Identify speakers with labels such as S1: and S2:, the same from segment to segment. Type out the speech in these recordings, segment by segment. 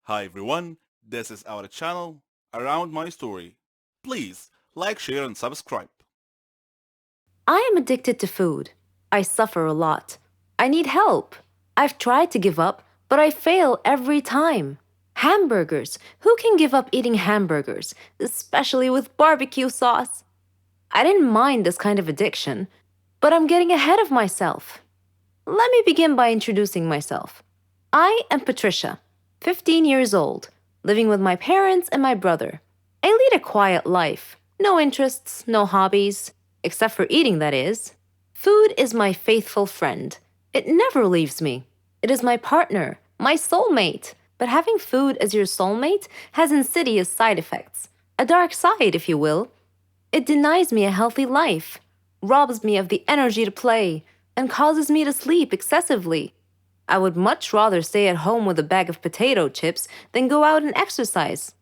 S1: Hi everyone, this is our channel Around My Story. Please like, share and subscribe.
S2: I am addicted to food. I suffer a lot. I need help. I've tried to give up, but I fail every time. Hamburgers. Who can give up eating hamburgers, especially with barbecue sauce? I didn't mind this kind of addiction, but I'm getting ahead of myself. Let me begin by introducing myself. I am Patricia, 15 years old, living with my parents and my brother. I lead a quiet life. No interests, no hobbies, except for eating, that is. Food is my faithful friend. It never leaves me. It is my partner, my soulmate. But having food as your soulmate has insidious side effects. A dark side, if you will. It denies me a healthy life, robs me of the energy to play, and causes me to sleep excessively. I would much rather stay at home with a bag of potato chips than go out and exercise.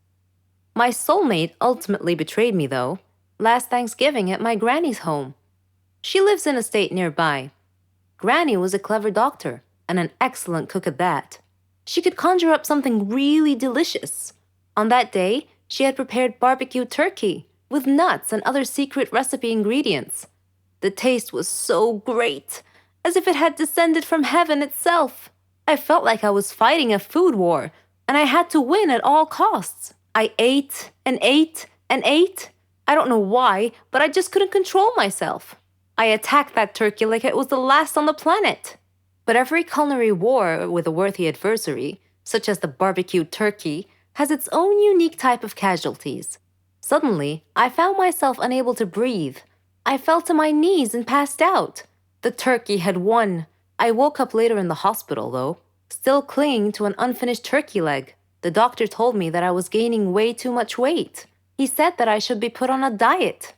S2: My soulmate ultimately betrayed me, though, last Thanksgiving at my granny's home. She lives in a state nearby. Granny was a clever doctor and an excellent cook at that. She could conjure up something really delicious. On that day, she had prepared barbecue turkey with nuts and other secret recipe ingredients. The taste was so great, as if it had descended from heaven itself. I felt like I was fighting a food war, and I had to win at all costs. I ate and ate and ate. I don't know why, but I just couldn't control myself. I attacked that turkey like it was the last on the planet. But every culinary war with a worthy adversary, such as the barbecued turkey, has its own unique type of casualties. Suddenly, I found myself unable to breathe. I fell to my knees and passed out. The turkey had won. I woke up later in the hospital, though, still clinging to an unfinished turkey leg. The doctor told me that I was gaining way too much weight. He said that I should be put on a diet.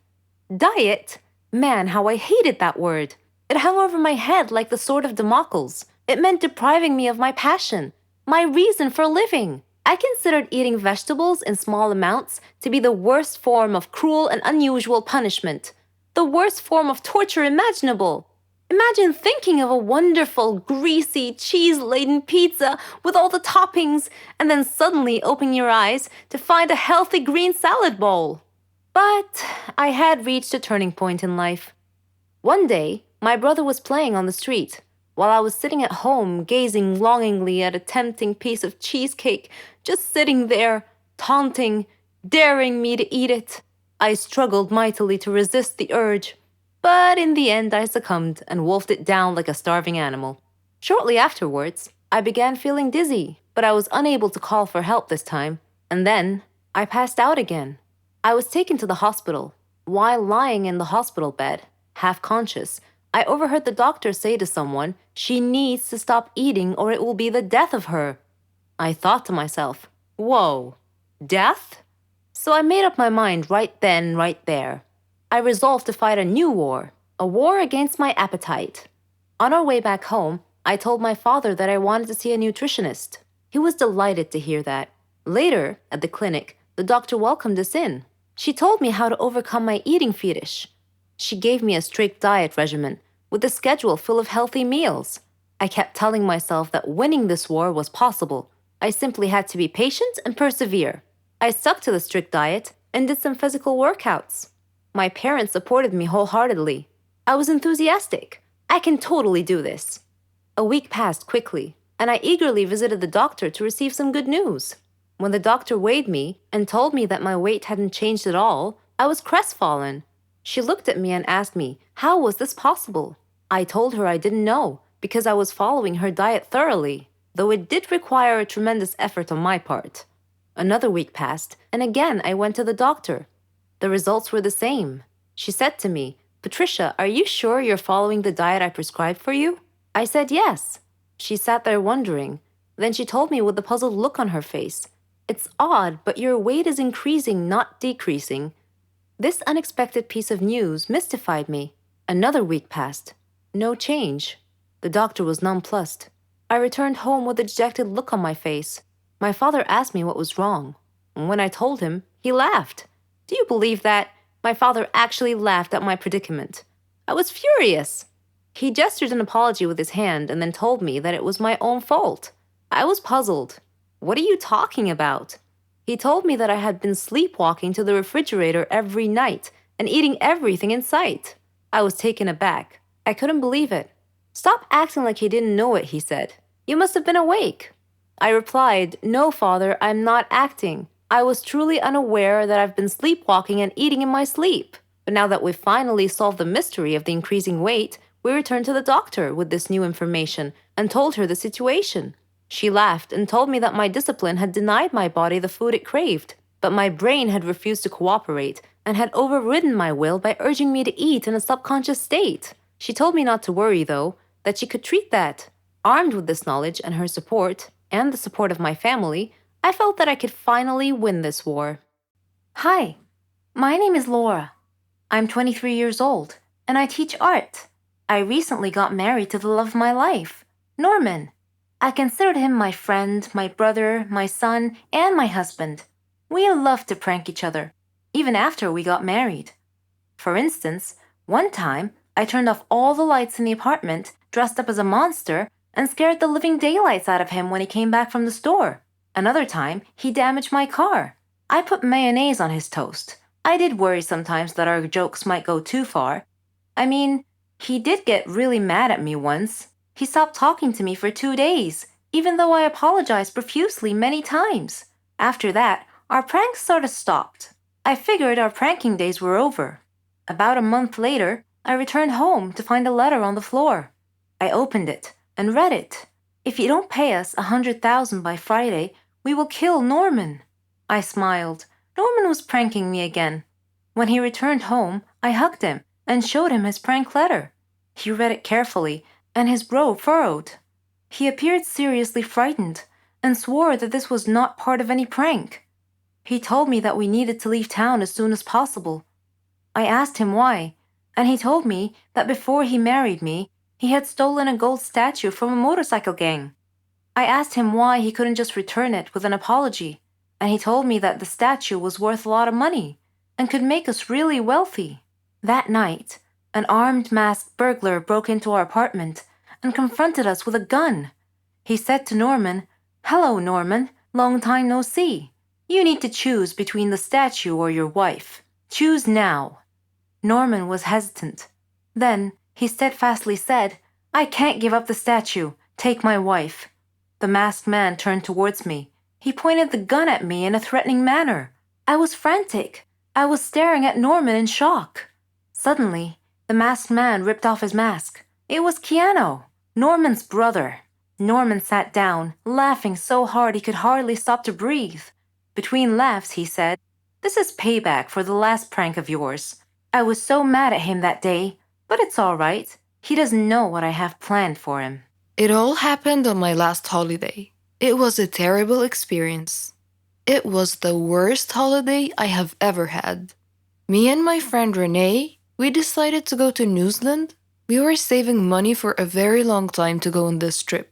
S2: Diet? Man, how I hated that word. It hung over my head like the sword of Damocles. It meant depriving me of my passion, my reason for living. I considered eating vegetables in small amounts to be the worst form of cruel and unusual punishment, the worst form of torture imaginable. Imagine thinking of a wonderful, greasy, cheese laden pizza with all the toppings, and then suddenly opening your eyes to find a healthy green salad bowl. But I had reached a turning point in life. One day, my brother was playing on the street, while I was sitting at home gazing longingly at a tempting piece of cheesecake, just sitting there, taunting, daring me to eat it. I struggled mightily to resist the urge, but in the end I succumbed and wolfed it down like a starving animal. Shortly afterwards, I began feeling dizzy, but I was unable to call for help this time, and then I passed out again. I was taken to the hospital. While lying in the hospital bed, half conscious, I overheard the doctor say to someone, she needs to stop eating or it will be the death of her. I thought to myself, whoa, death? So I made up my mind right then, right there. I resolved to fight a war against my appetite. On our way back home, I told my father that I wanted to see a nutritionist. He was delighted to hear that. Later, at the clinic, the doctor welcomed us in. She told me how to overcome my eating fetish. She gave me a strict diet regimen with a schedule full of healthy meals. I kept telling myself that winning this war was possible. I simply had to be patient and persevere. I stuck to the strict diet and did some physical workouts. My parents supported me wholeheartedly. I was enthusiastic. I can totally do this. A week passed quickly, and I eagerly visited the doctor to receive some good news. When the doctor weighed me and told me that my weight hadn't changed at all, I was crestfallen. She looked at me and asked me, how was this possible? I told her I didn't know, because I was following her diet thoroughly, though it did require a tremendous effort on my part. Another week passed, and again I went to the doctor. The results were the same. She said to me, Patricia, are you sure you're following the diet I prescribed for you? I said yes. She sat there wondering. Then she told me with a puzzled look on her face, it's odd, but your weight is increasing, not decreasing. This unexpected piece of news mystified me. Another week passed. No change. The doctor was nonplussed. I returned home with a dejected look on my face. My father asked me what was wrong. When I told him, he laughed. Do you believe that? My father actually laughed at my predicament. I was furious. He gestured an apology with his hand and then told me that it was my own fault. I was puzzled. What are you talking about? He told me that I had been sleepwalking to the refrigerator every night and eating everything in sight. I was taken aback. I couldn't believe it. Stop acting like you didn't know it, he said. You must have been awake. I replied, No, father, I'm not acting. I was truly unaware that I've been sleepwalking and eating in my sleep. But now that we've finally solved the mystery of the increasing weight, we returned to the doctor with this new information and told her the situation. She laughed and told me that my discipline had denied my body the food it craved, but my brain had refused to cooperate and had overridden my will by urging me to eat in a subconscious state. She told me not to worry, though, that she could treat that. Armed with this knowledge and her support, and the support of my family, I felt that I could finally win this war. Hi, my name is Laura. I'm 23 years old, and I teach art. I recently got married to the love of my life, Norman. I considered him my friend, my brother, my son, and my husband. We loved to prank each other, even after we got married. For instance, one time I turned off all the lights in the apartment, dressed up as a monster, and scared the living daylights out of him when he came back from the store. Another time, he damaged my car. I put mayonnaise on his toast. I did worry sometimes that our jokes might go too far. I mean, he did get really mad at me once. He stopped talking to me for 2 days, even though I apologized profusely many times. After that, our pranks sort of stopped. I figured our pranking days were over. About a month later, I returned home to find a letter on the floor. I opened it and read it. If you don't pay us 100,000 by Friday, we will kill Norman. I smiled. Norman was pranking me again. When he returned home, I hugged him and showed him his prank letter. He read it carefully, and his brow furrowed. He appeared seriously frightened and swore that this was not part of any prank. He told me that we needed to leave town as soon as possible. I asked him why, and he told me that before he married me, he had stolen a gold statue from a motorcycle gang. I asked him why he couldn't just return it with an apology, and he told me that the statue was worth a lot of money and could make us really wealthy. That night, an armed masked burglar broke into our apartment and confronted us with a gun. He said to Norman, Hello, Norman, long time no see. You need to choose between the statue or your wife. Choose now. Norman was hesitant. Then he steadfastly said, I can't give up the statue. Take my wife. The masked man turned towards me. He pointed the gun at me in a threatening manner. I was frantic. I was staring at Norman in shock. Suddenly, the masked man ripped off his mask. It was Keanu, Norman's brother. Norman sat down, laughing so hard he could hardly stop to breathe. Between laughs, he said, This is payback for the last prank of yours. I was so mad at him that day, but it's all right. He doesn't know what I have planned for him.
S3: It all happened on my last holiday. It was a terrible experience. It was the worst holiday I have ever had. Me and my friend Renee, we decided to go to New Zealand. We were saving money for a very long time to go on this trip.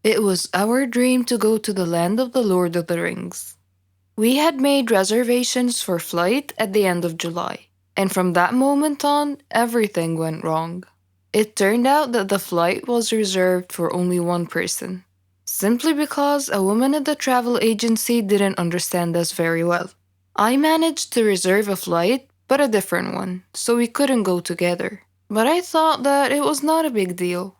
S3: It was our dream to go to the land of the Lord of the Rings. We had made reservations for flight at the end of July, and from that moment on, everything went wrong. It turned out that the flight was reserved for only one person, simply because a woman at the travel agency didn't understand us very well. I managed to reserve a flight, but a different one, so we couldn't go together. But I thought that it was not a big deal.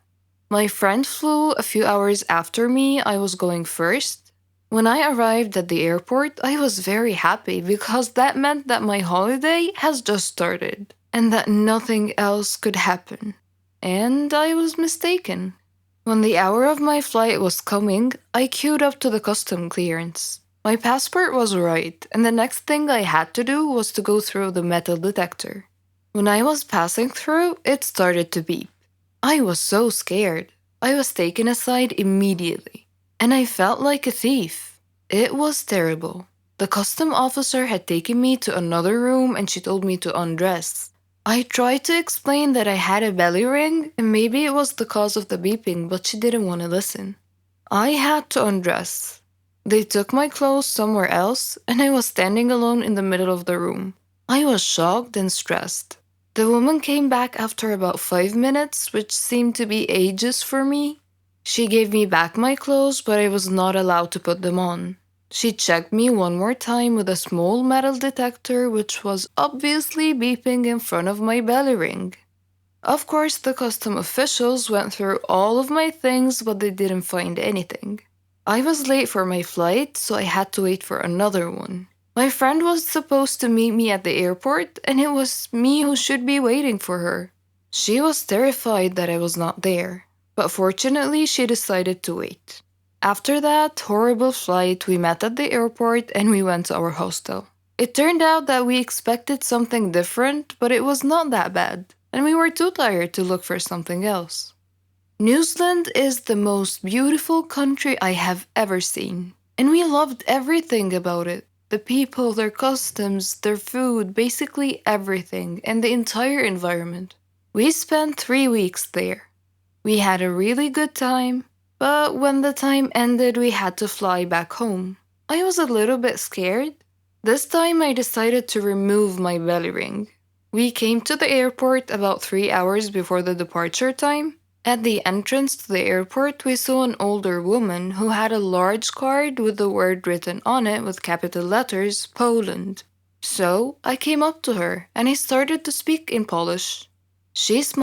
S3: My friend flew a few hours after me. I was going first. When I arrived at the airport, I was very happy because that meant that my holiday has just started and that nothing else could happen. And I was mistaken. When the hour of my flight was coming, I queued up to the custom clearance. My passport was right, and the next thing I had to do was to go through the metal detector. When I was passing through, it started to beep. I was so scared. I was taken aside immediately, and I felt like a thief. It was terrible. The custom officer had taken me to another room and she told me to undress. I tried to explain that I had a belly ring and maybe it was the cause of the beeping, but she didn't want to listen. I had to undress. They took my clothes somewhere else and I was standing alone in the middle of the room. I was shocked and stressed. The woman came back after about 5 minutes, which seemed to be ages for me. She gave me back my clothes, but I was not allowed to put them on. She checked me one more time with a small metal detector, which was obviously beeping in front of my belly ring. Of course, the custom officials went through all of my things, but they didn't find anything. I was late for my flight, so I had to wait for another one. My friend was supposed to meet me at the airport, and it was me who should be waiting for her. She was terrified that I was not there, but fortunately, she decided to wait. After that horrible flight, we met at the airport and we went to our hostel. It turned out that we expected something different, but it was not that bad, and we were too tired to look for something else. New Zealand is the most beautiful country I have ever seen, and we loved everything about it. The people, their customs, their food, basically everything, and the entire environment. We spent 3 weeks there. We had a really good time, but when the time ended, we had to fly back home. I was a little bit scared. This time, I decided to remove my belly ring. We came to the airport about 3 hours before the departure time. At the entrance to the airport, we saw an older woman who had a large card with the word written on it with capital letters, Poland. So I came up to her and I started to speak in Polish. She smiled